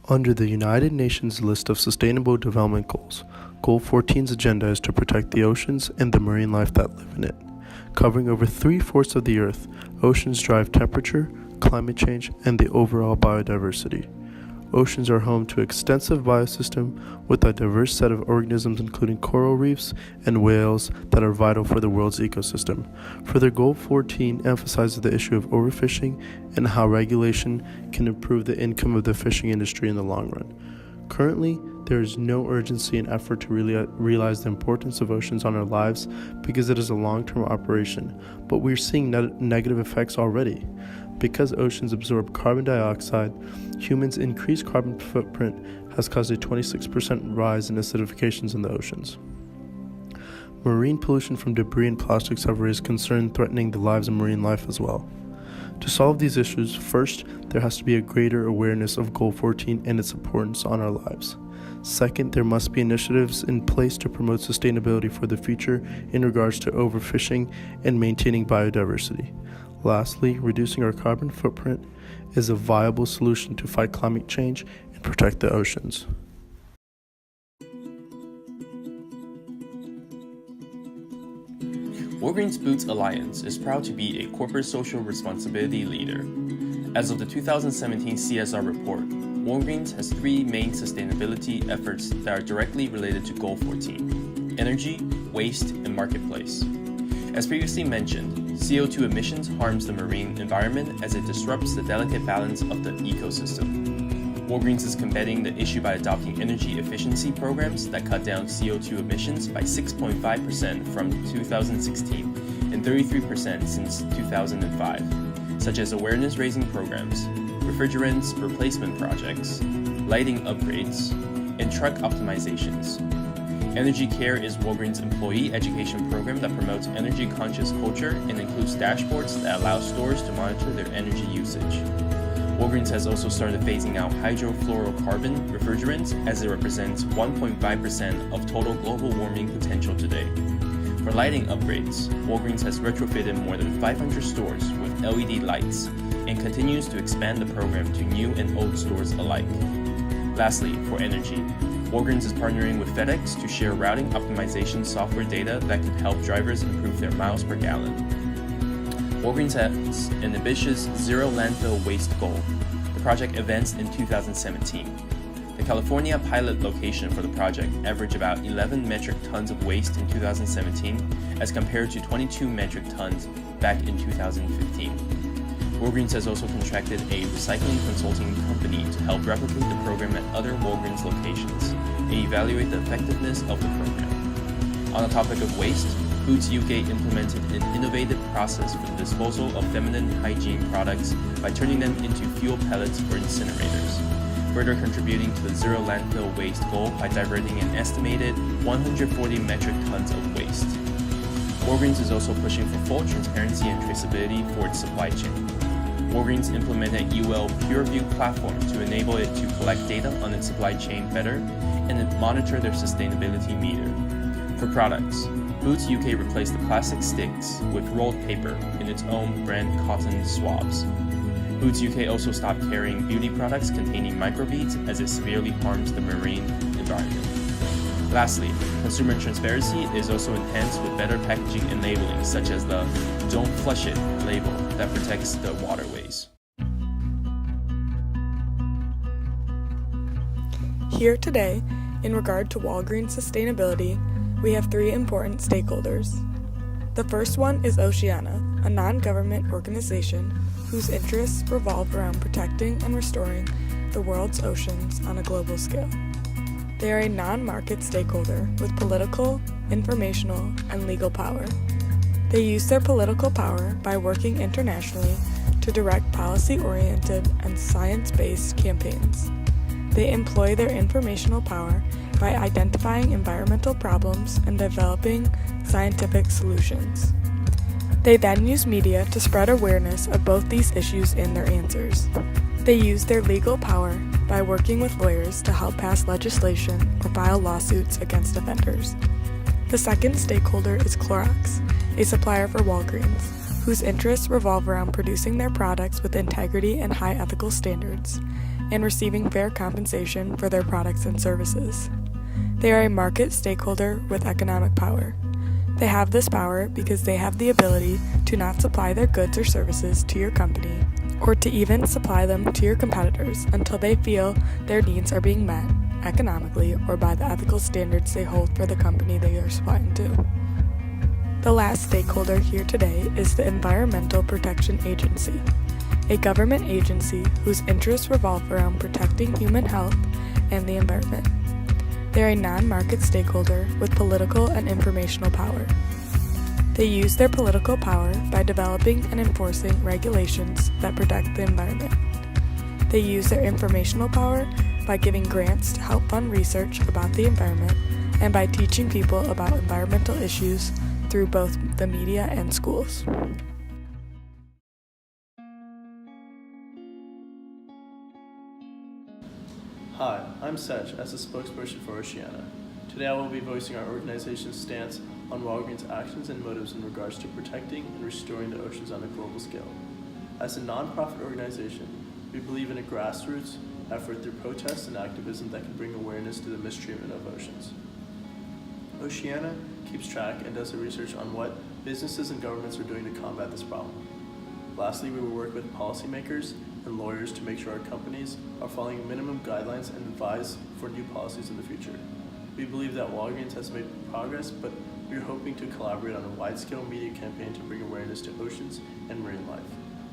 Under the United Nations list of Sustainable Development Goals, Goal 14's agenda is to protect the oceans and the marine life that live in it. Covering over 3/4 of the Earth, oceans drive temperature, climate change, and the overall biodiversity. Oceans are home to an extensive biosystem with a diverse set of organisms including coral reefs and whales that are vital for the world's ecosystem. Further, Goal 14 emphasizes the issue of overfishing and how regulation can improve the income of the fishing industry in the long run. Currently, there is no urgency and effort to realize the importance of oceans on our lives because it is a long-term operation, but we're seeing negative effects already. Because oceans absorb carbon dioxide, humans' increased carbon footprint has caused a 26% rise in acidifications in the oceans. Marine pollution from debris and plastics have raised concern threatening the lives of marine life as well. To solve these issues, first, there has to be a greater awareness of Goal 14 and its importance on our lives. Second, there must be initiatives in place to promote sustainability for the future in regards to overfishing and maintaining biodiversity. Lastly, reducing our carbon footprint is a viable solution to fight climate change and protect the oceans. Walgreens Boots Alliance is proud to be a corporate social responsibility leader. As of the 2017 CSR report, Walgreens has 3 main sustainability efforts that are directly related to Goal 14: energy, waste, and marketplace. As previously mentioned, CO2 emissions harms the marine environment as it disrupts the delicate balance of the ecosystem. Walgreens is combating the issue by adopting energy efficiency programs that cut down CO2 emissions by 6.5% from 2016 and 33% since 2005, such as awareness-raising programs, refrigerants replacement projects, lighting upgrades, and truck optimizations. Energy Care is Walgreens' employee education program that promotes energy-conscious culture and includes dashboards that allow stores to monitor their energy usage. Walgreens has also started phasing out hydrofluorocarbon refrigerants as it represents 1.5% of total global warming potential today. For lighting upgrades, Walgreens has retrofitted more than 500 stores with LED lights and continues to expand the program to new and old stores alike. Lastly, for energy, Walgreens is partnering with FedEx to share routing optimization software data that could help drivers improve their miles per gallon. Walgreens has an ambitious zero landfill waste goal. The project advanced in 2017. The California pilot location for the project averaged about 11 metric tons of waste in 2017 as compared to 22 metric tons back in 2015. Walgreens has also contracted a recycling consulting company to help replicate the program at other Walgreens locations and evaluate the effectiveness of the program. On the topic of waste, Boots UK implemented an innovative process for the disposal of feminine hygiene products by turning them into fuel pellets for incinerators, further contributing to the zero landfill waste goal by diverting an estimated 140 metric tons of waste. Walgreens is also pushing for full transparency and traceability for its supply chain. Walgreens implemented UL PureView platform to enable it to collect data on its supply chain better and monitor their sustainability meter. For products, Boots UK replaced the plastic sticks with rolled paper in its own brand cotton swabs. Boots UK also stopped carrying beauty products containing microbeads as it severely harms the marine environment. Lastly, consumer transparency is also enhanced with better packaging and labeling, such as the "Don't Flush It" label that protects the waterways. Here today, in regard to Walgreens sustainability, we have 3 important stakeholders. The first one is Oceana, a non-government organization whose interests revolve around protecting and restoring the world's oceans on a global scale. They are a non-market stakeholder with political, informational, and legal power. They use their political power by working internationally to direct policy-oriented and science-based campaigns. They employ their informational power by identifying environmental problems and developing scientific solutions. They then use media to spread awareness of both these issues and their answers. They use their legal power by working with lawyers to help pass legislation or file lawsuits against offenders. The second stakeholder is Clorox, a supplier for Walgreens, whose interests revolve around producing their products with integrity and high ethical standards. and receiving fair compensation for their products and services. They are a market stakeholder with economic power. They have this power because they have the ability to not supply their goods or services to your company, or to even supply them to your competitors until they feel their needs are being met economically or by the ethical standards they hold for the company they are supplying to. The last stakeholder here today is the Environmental Protection Agency, a government agency whose interests revolve around protecting human health and the environment. They are a non-market stakeholder with political and informational power. They use their political power by developing and enforcing regulations that protect the environment. They use their informational power by giving grants to help fund research about the environment and by teaching people about environmental issues through both the media and schools. Hi, I'm Sej, as a spokesperson for Oceana. Today I will be voicing our organization's stance on Walgreens' actions and motives in regards to protecting and restoring the oceans on a global scale. As a nonprofit organization, we believe in a grassroots effort through protests and activism that can bring awareness to the mistreatment of oceans. Oceana keeps track and does the research on what businesses and governments are doing to combat this problem. Lastly, we will work with policymakers and lawyers to make sure our companies are following minimum guidelines and advise for new policies in the future. We believe that Walgreens has made progress, but we are hoping to collaborate on a wide-scale media campaign to bring awareness to oceans and marine life.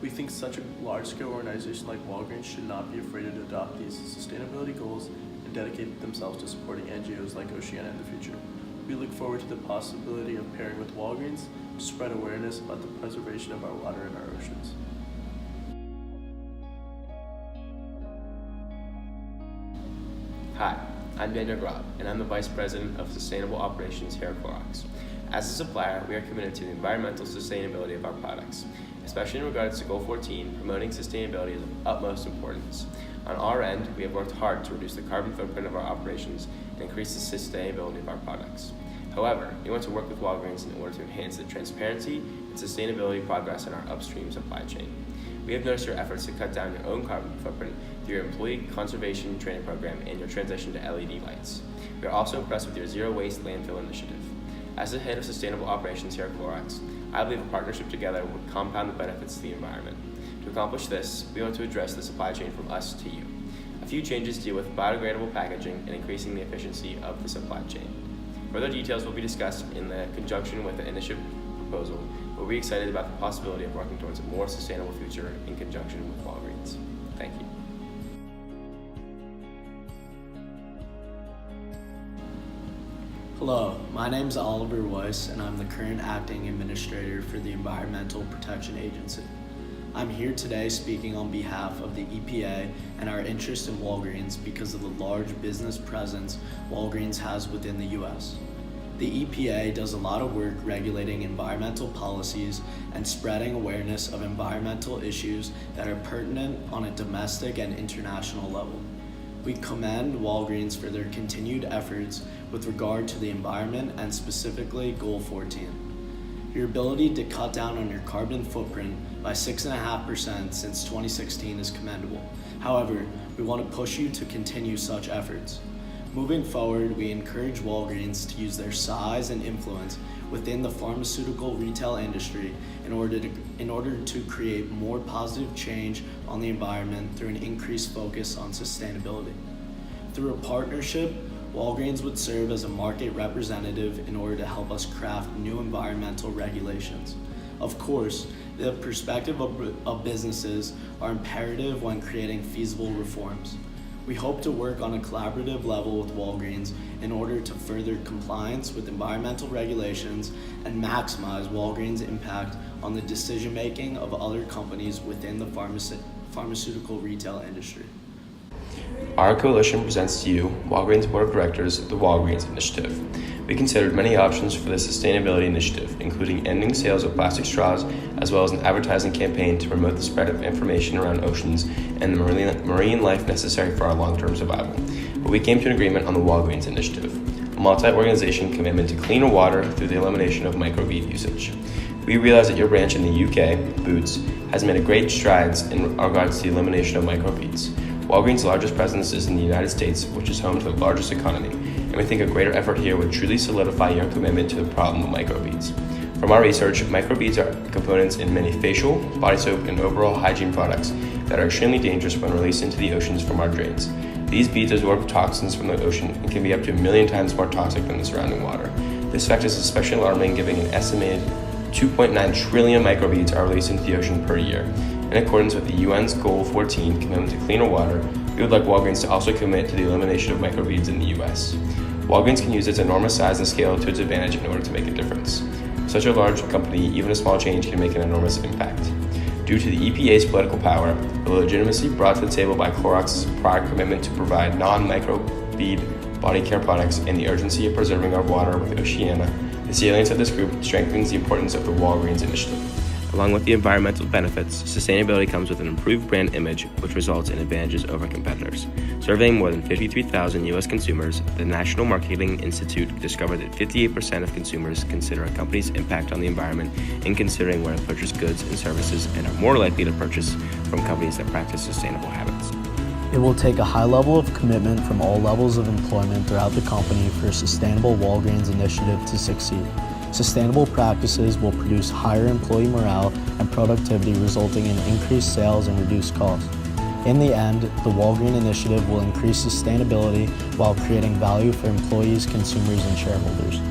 We think such a large-scale organization like Walgreens should not be afraid to adopt these sustainability goals and dedicate themselves to supporting NGOs like Oceana in the future. We look forward to the possibility of pairing with Walgreens to spread awareness about the preservation of our water and our oceans. Hi, I'm Daniel Grob, and I'm the Vice President of Sustainable Operations here at Clorox. As a supplier, we are committed to the environmental sustainability of our products, especially in regards to Goal 14, promoting sustainability is of utmost importance. On our end, we have worked hard to reduce the carbon footprint of our operations and increase the sustainability of our products. However, we want to work with Walgreens in order to enhance the transparency and sustainability progress in our upstream supply chain. We have noticed your efforts to cut down your own carbon footprint through your employee conservation training program and your transition to LED lights. We are also impressed with your zero waste landfill initiative. As the head of sustainable operations here at Clorox, I believe a partnership together would compound the benefits to the environment. To accomplish this, we want to address the supply chain from us to you. A few changes deal with biodegradable packaging and increasing the efficiency of the supply chain. Further details will be discussed in conjunction with the initiative proposal, but we're excited about the possibility of working towards a more sustainable future in conjunction with Walgreens. Thank you. Hello, my name is Oliver Weiss, and I'm the current acting administrator for the Environmental Protection Agency. I'm here today speaking on behalf of the EPA and our interest in Walgreens because of the large business presence Walgreens has within the U.S. The EPA does a lot of work regulating environmental policies and spreading awareness of environmental issues that are pertinent on a domestic and international level. We commend Walgreens for their continued efforts with regard to the environment and specifically Goal 14. Your ability to cut down on your carbon footprint by 6.5% since 2016 is commendable. However, we want to push you to continue such efforts. Moving forward, we encourage Walgreens to use their size and influence within the pharmaceutical retail industry in order to create more positive change on the environment through an increased focus on sustainability. Through a partnership, Walgreens would serve as a market representative in order to help us craft new environmental regulations. Of course, the perspective of businesses are imperative when creating feasible reforms. We hope to work on a collaborative level with Walgreens in order to further compliance with environmental regulations and maximize Walgreens' impact on the decision-making of other companies within the pharmaceutical retail industry. Our coalition presents to you Walgreens Board of Directors the Walgreens Initiative. We considered many options for the sustainability initiative, including ending sales of plastic straws, as well as an advertising campaign to promote the spread of information around oceans and the marine life necessary for our long-term survival. But we came to an agreement on the Walgreens Initiative, a multi-organization commitment to cleaner water through the elimination of microbead usage. We realize that your branch in the UK, Boots, has made great strides in regards to the elimination of microbeads. Walgreens' largest presence is in the United States, which is home to the largest economy, and we think a greater effort here would truly solidify your commitment to the problem of microbeads. From our research, microbeads are components in many facial, body soap, and overall hygiene products that are extremely dangerous when released into the oceans from our drains. These beads absorb toxins from the ocean and can be up to 1 million times more toxic than the surrounding water. This fact is especially alarming, given an estimated 2.9 trillion microbeads are released into the ocean per year. In accordance with the UN's Goal 14 commitment to cleaner water, we would like Walgreens to also commit to the elimination of microbeads in the US. Walgreens can use its enormous size and scale to its advantage in order to make a difference. For such a large company, even a small change can make an enormous impact. Due to the EPA's political power, the legitimacy brought to the table by Clorox's prior commitment to provide non-microbead body care products, and the urgency of preserving our water with Oceana, the salience of this group strengthens the importance of the Walgreens initiative. Along with the environmental benefits, sustainability comes with an improved brand image, which results in advantages over competitors. Surveying more than 53,000 U.S. consumers, the National Marketing Institute discovered that 58% of consumers consider a company's impact on the environment in considering where to purchase goods and services, and are more likely to purchase from companies that practice sustainable habits. It will take a high level of commitment from all levels of employment throughout the company for a sustainable Walgreens initiative to succeed. Sustainable practices will produce higher employee morale and productivity, resulting in increased sales and reduced costs. In the end, the Walgreens initiative will increase sustainability while creating value for employees, consumers, and shareholders.